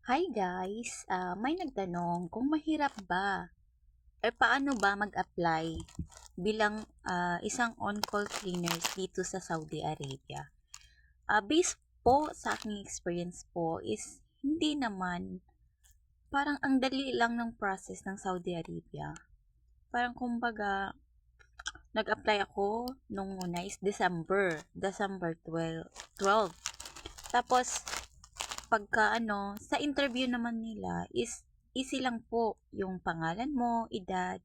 Hi guys, may nagtanong kung mahirap ba or paano ba mag-apply bilang isang on-call cleaners dito sa Saudi Arabia. Based po sa aking experience po is hindi naman, parang ang dali lang ng process ng Saudi Arabia. Parang kumbaga, nag-apply ako nung una is December 12. Tapos, sa interview naman nila is easy lang po yung pangalan mo, edad,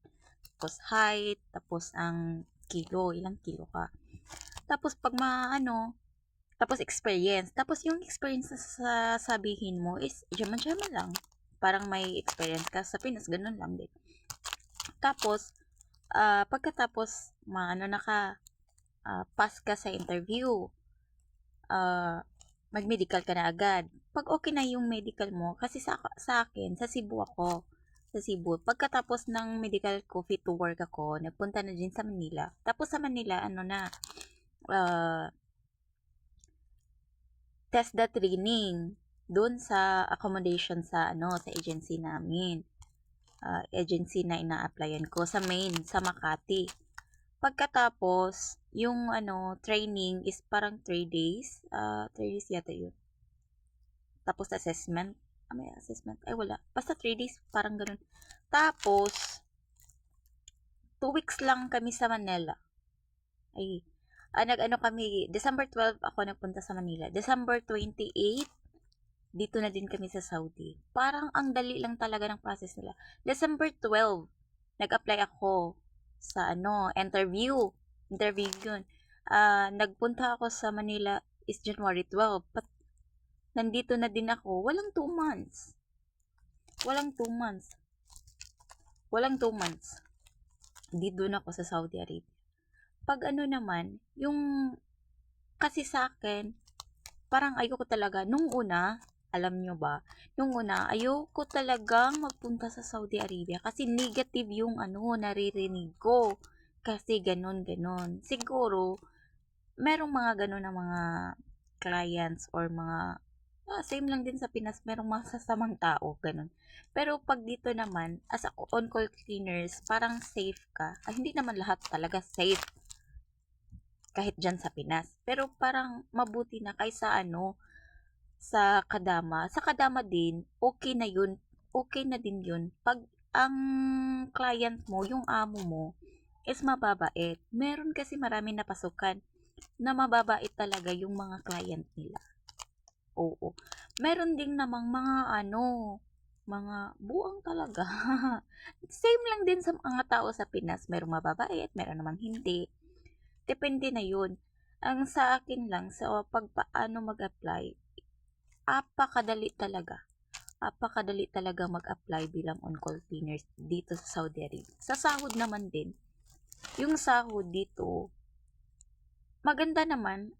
tapos height, tapos ang kilo, ilang kilo ka. Tapos pag tapos experience. Tapos yung experience na sasabihin mo is jaman-jaman lang. Parang may experience ka sa Pinas, ganun lang din. Tapos, pagkatapos, na ka, pass ka sa interview, ah, mag-medical ka na agad. Pag okay na yung medical mo, kasi sa akin, sa Cebu ako, sa Cebu, pagkatapos ng medical ko, fit to work ako, nagpunta na din sa Manila. Tapos sa Manila, uh, test the training, doon sa accommodation sa agency namin. Agency na ina-applyan ko sa main, sa Makati. Pagkatapos, yung training is parang 3 days. 3 days yata yun. Tapos assessment. May assessment. Ay, wala. Basta 3 days, parang ganun. Tapos, 2 weeks lang kami sa Manila. Ay, nag-ano kami, December 12 ako nagpunta sa Manila. December 28, dito na din kami sa Saudi. Parang ang dali lang talaga ng process nila. December 12, nag-apply ako sa interview. Interview yun. Nagpunta ako sa Manila is January 12. Nandito na din ako. Walang 2 months. Walang 2 months. Walang 2 months. Dito na ako sa Saudi Arabia. Pag naman, yung kasi sa akin, parang ayoko talaga, nung una, alam nyo ba, nung una, ayoko talagang magpunta sa Saudi Arabia kasi negative yung naririnig ko. Kasi ganon. Siguro, merong mga ganon na mga clients or mga same lang din sa Pinas, merong masasamang tao, ganun. Pero pag dito naman, as a on-call cleaners, parang safe ka. Hindi naman lahat talaga safe kahit dyan sa Pinas. Pero parang mabuti na kaysa sa Kadama. Sa Kadama din, okay na yun. Okay na din yun. Pag ang client mo, yung amo mo, is mababait. Meron kasi marami na pasukan na mababait talaga yung mga client nila. Oo. Meron ding namang mga buang talaga. Same lang din sa mga tao sa Pinas. Merong mababait, meron namang hindi. Depende na yun. Ang sa akin lang, sa pagpaano mag-apply, apakadali talaga. Apakadali talaga mag-apply bilang on-call cleaners dito sa Saudi Arabia. Sa sahod naman din, yung sahod dito, maganda naman.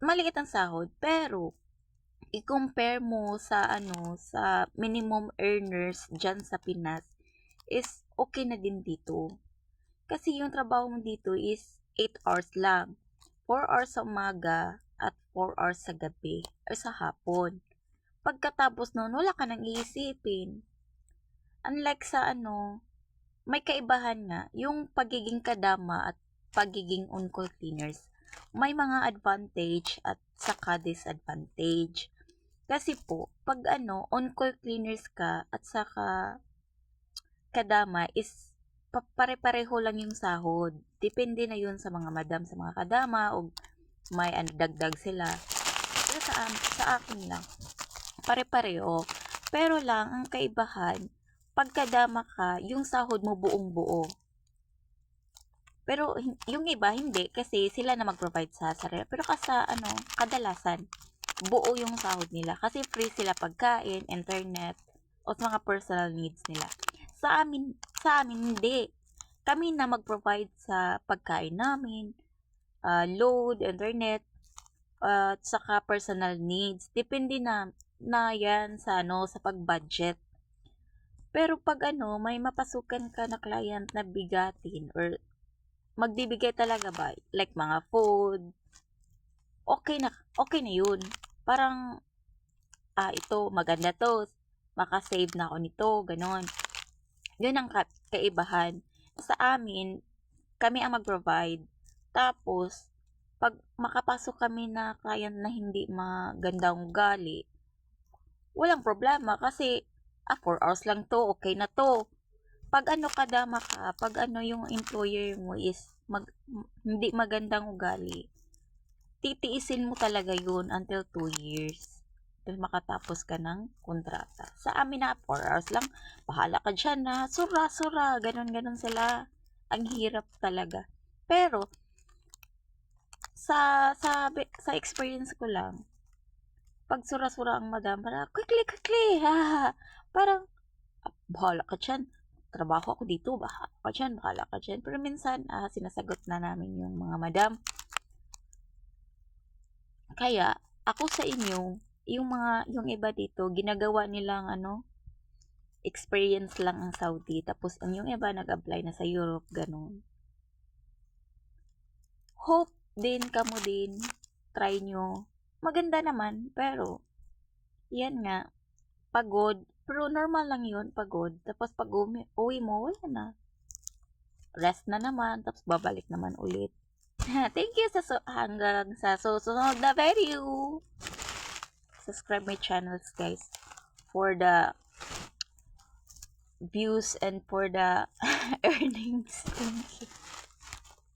Maliit ang sahod, pero i-compare mo sa minimum earners dyan sa Pinas is okay na din dito. Kasi yung trabaho mo dito is 8 hours lang. 4 hours sa umaga at 4 hours sa gabi or sa hapon. Pagkatapos nun, wala ka nang iisipin. Unlike sa may kaibahan nga, yung pagiging kadama at pagiging on-call cleaners, may mga advantage at saka disadvantage. Kasi po, pag on-call cleaners ka at saka kadama is pare-pareho lang yung sahod. Depende na yun sa mga madam, sa mga kadama o may dagdag sila. Pero sa akin lang, pare-pareho. Pero lang, ang kaibahan, pag kadama ka, yung sahod mo buong buo. Pero yung iba hindi kasi sila na mag-provide sa sarili. Pero kadalasan buo yung sahod nila kasi free sila pagkain, internet, o sa mga personal needs nila. Sa amin hindi. Kami na mag-provide sa pagkain namin, load, internet, at saka personal needs. Depende na yan sa pag-budget. Pero pag may mapasukan ka na client na bigatin or magbibigay talaga ba, like mga food, okay na yun. Parang, ito, maganda to. makasave na ako nito, ganon. Yun ang kaibahan. Sa amin, kami ang mag-provide. Tapos, pag makapasok kami na client na hindi magandang ugali, walang problema kasi 4 hours lang to, okay na to. Pag kadama ka, pag yung employer mo is hindi magandang ugali, titiisin mo talaga yun until 2 years. Till makatapos ka ng kontrata. Sa amin na 4 hours lang, bahala ka dyan na, sura, ganon sila. Ang hirap talaga. Pero, sa experience ko lang, pag sura-sura ang madam, parang quickly, parang, bahala ka dyan, trabaho ako dito, bahala ka dyan. Pero minsan, sinasagot na namin yung mga madam. Kaya, ako sa inyo, yung iba dito, ginagawa nilang experience lang ang Saudi, tapos yung iba nag-apply na sa Europe, ganun. Hope din, kamo din, try nyo. Maganda naman, pero, yan nga, pagod. Pero normal lang yun, pagod. Tapos pag uwi mo, wala na. Rest na naman, tapos babalik naman ulit. Thank you hanggang sa susunod na video. Subscribe my channels, guys, for the views and for the earnings. Thank you.